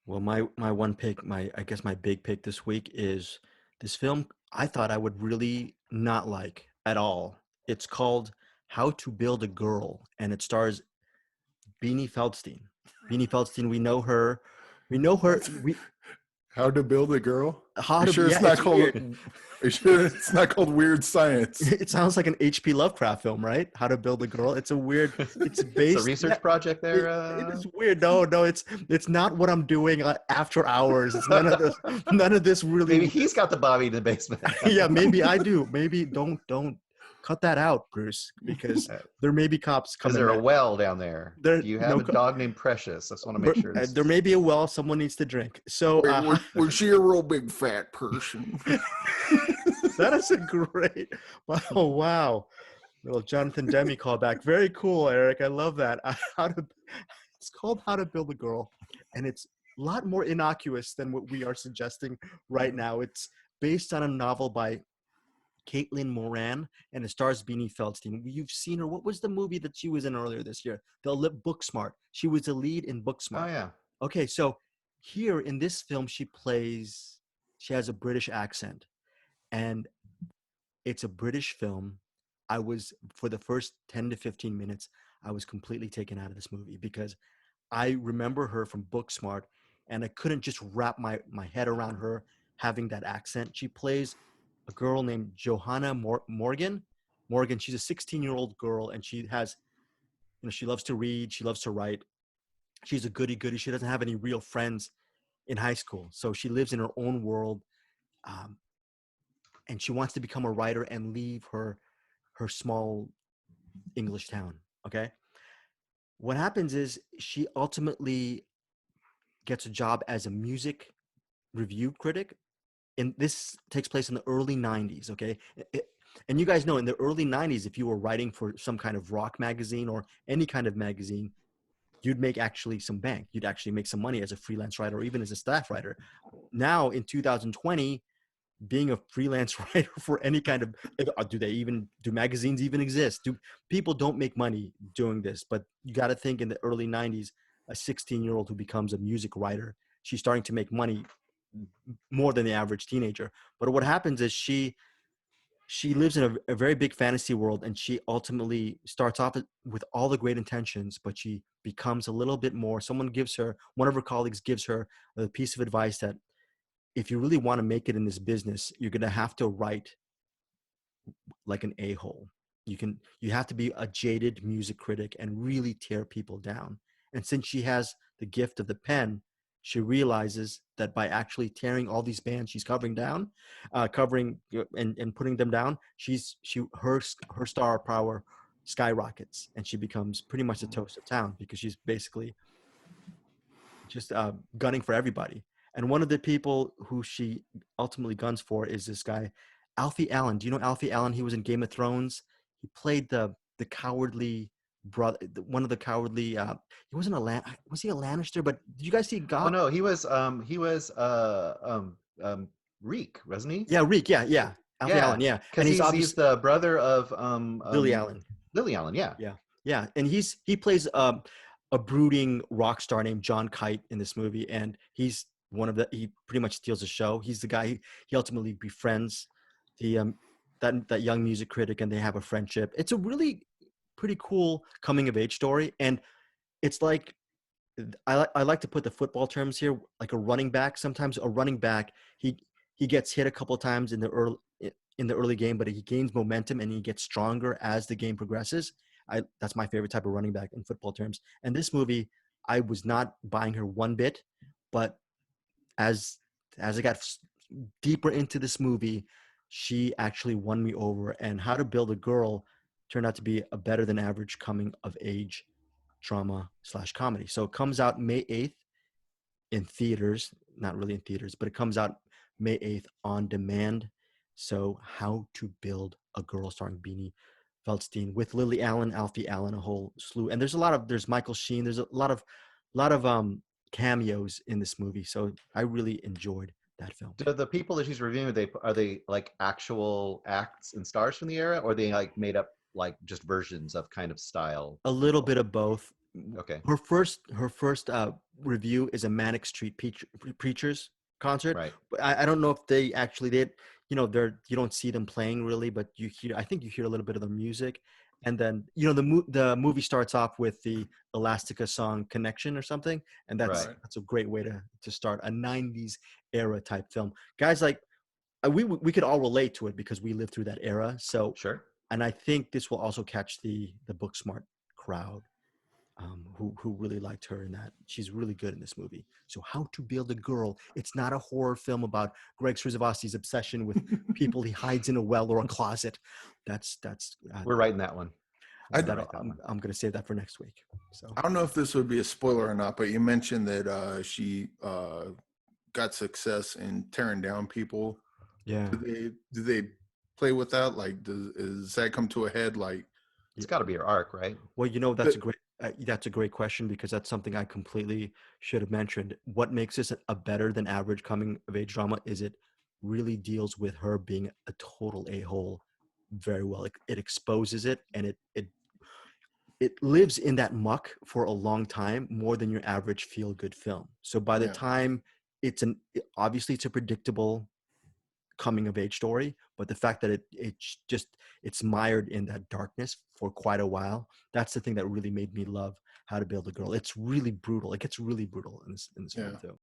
Well, my one pick, my I guess my big pick this week is this film I thought I would really not like at all. It's called How to Build a Girl, and it stars Beanie Feldstein. Beanie Feldstein, we know her. We know her. That's We How to Build a Girl. how You to sure yeah, it's not it's called? weird. Are you sure it's not called Weird Science? It sounds like an H.P. Lovecraft film, right? How to Build a Girl. It's a weird. It's It's a based. Yeah, research project there. it is weird. No, no, it's not what I'm doing after hours. It's none of this. None of this really. Maybe he's got the Bobby in the basement. Yeah, maybe I do. Maybe don't cut that out, Bruce, because there may be cops Is coming. there a back. well down there? There- Do you no have a co- dog named Precious? I just want to make sure. There may be a well. Someone needs to drink. So Was she a real big fat person? that is a great. Oh wow, little Jonathan Demme callback. Very cool, Eric. I love that. It's called How to Build a Girl, and it's a lot more innocuous than what we are suggesting right now. It's based on a novel by Caitlin Moran, and it stars Beanie Feldstein. You've seen her. What was the movie that she was in earlier this year? The Booksmart. She was the lead in Oh Booksmart. yeah. Okay, so here in this film, she has a British accent, and it's a British film. For the first 10 to 15 minutes, I was completely taken out of this movie because I remember her from Booksmart, and I couldn't just wrap my head around her having that accent. She plays a girl named Johanna Morgan. Morgan, she's a 16-year-old girl, and she has, she loves to read, she loves to write. She's a goody goody. She doesn't have any real friends in high school, so she lives in her own world, um, and she wants to become a writer and leave her small English town. Okay, what happens is she ultimately gets a job as a music review critic, and this takes place in the early 90s. Okay, and you guys know in the early 90s, if you were writing for some kind of rock magazine or any kind of magazine, you'd make actually some bank. You'd actually make some money as a freelance writer or even as a staff writer. Now in 2020, being a freelance writer for any kind of, do magazines even exist? Do people don't make money doing this? But you got to think in the early 90s, a 16-year-old who becomes a music writer, she's starting to make money more than the average teenager. But what happens is she lives in a very big fantasy world, and she ultimately starts off with all the great intentions, but she becomes a little bit more. One of her colleagues gives her a piece of advice that if you really want to make it in this business, you're going to have to write like an a-hole. You have to be a jaded music critic and really tear people down. And since she has the gift of the pen, she realizes that by actually tearing all these bands she's covering down, and putting them down, her star power skyrockets, and she becomes pretty much the toast of town because she's basically just gunning for everybody. And one of the people who she ultimately guns for is this guy, Alfie Allen. Do you know Alfie Allen? He was in Game of Thrones. He played the cowardly brother, one of the cowardly. He wasn't was he a Lannister? But did you guys see Oh no, he was Reek, wasn't he? Yeah, Reek. Yeah. Alfie Allen. Yeah, because he's the brother of Lily Allen. Lily Allen, yeah. Yeah, and he plays a brooding rock star named John Kite in this movie, and he pretty much steals the show. He's the guy he ultimately befriends the that young music critic, and they have a friendship. It's a really pretty cool coming of age story, and it's like I like to put the football terms here, like a running back. Sometimes a running back he gets hit a couple of times in the early game, but he gains momentum and he gets stronger as the game progresses. That's my favorite type of running back in football terms. And this movie, I was not buying her one bit, but as I got deeper into this movie, she actually won me over. And How to Build a Girl turned out to be a better than average coming of age drama / comedy. So it comes out May 8th in theaters, not really in theaters, but it comes out May 8th on demand. So How to Build a Girl starring Beanie Feldstein with Lily Allen, Alfie Allen, a whole slew. And there's Michael Sheen. There's a lot of cameos in this movie. So I really enjoyed that film. Do the people that she's reviewing, are they like actual acts and stars from the era, or are they like made up like just versions of kind of style? A little bit of both. Okay. Her first review is a Manic Street Preachers concert. Right. But I don't know if they actually did. They're you don't see them playing really, but I think you hear a little bit of the music, and then the movie starts off with the Elastica song "Connection" or something, and that's Right. Right. that's a great way to start a '90s era type film. Guys, like we could all relate to it because we lived through that era. So, Sure. and I think this will also catch the book smart crowd, who really liked her in that. She's really good in this movie. So, How to Build a Girl. It's not a horror film about Greg Srivastava's obsession with people he hides in a well or a closet. That's We're writing that one. I, We're that gonna write that one. I'm gonna save that for next week. So I don't know if this would be a spoiler or not, but you mentioned that she got success in tearing down people. yeah, Do they play with that? Like, does that come to a head? Like, It's got to be your arc, right? well, the, that's a great question because that's something I completely should have mentioned. What makes this a better than average coming of age drama is it really deals with her being a total a-hole very well. It exposes it, and it lives in that muck for a long time, more than your average feel good film. So by the yeah, time obviously it's a predictable coming of age story, but the fact that it's mired in that darkness for quite a while, that's the thing that really made me love How to Build a Girl. It's really brutal. It gets really brutal in this yeah. film too.